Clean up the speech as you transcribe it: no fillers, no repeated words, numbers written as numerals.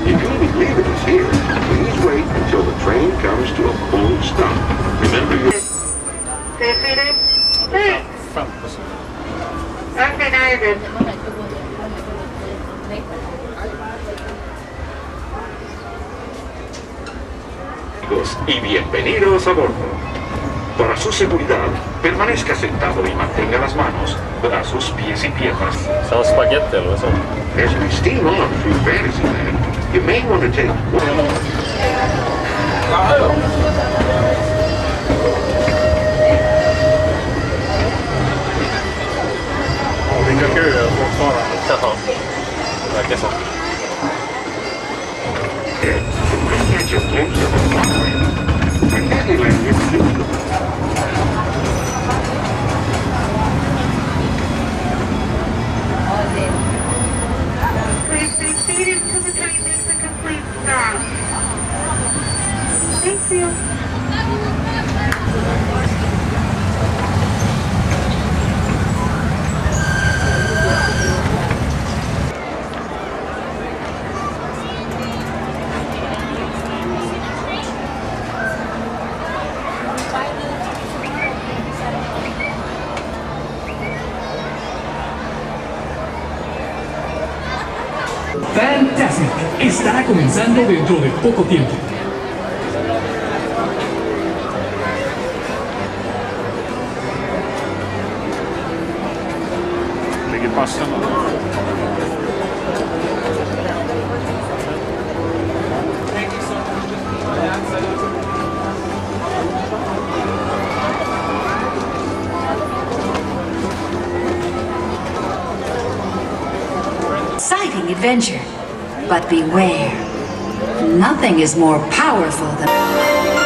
If you believe it is here, please wait until the train comes to a full stop. Remember your... Y bienvenidos a bordo. Para su seguridad, permanezca sentado y mantenga las manos, brazos, pies y piernas. Som spaghetti eller vad så? As we steam on through Fantasyland, you may want to take one. Vilka kurer fortfarande. Jaha, det verkar så. Catch a glimpse of a wonderland. Disneyland is beautiful. Please be seated until the train makes a complete stop. Thank you. Fantasmic estará comenzando dentro de poco tiempo. Ligger passen då. exciting adventure. But beware, nothing is more powerful than...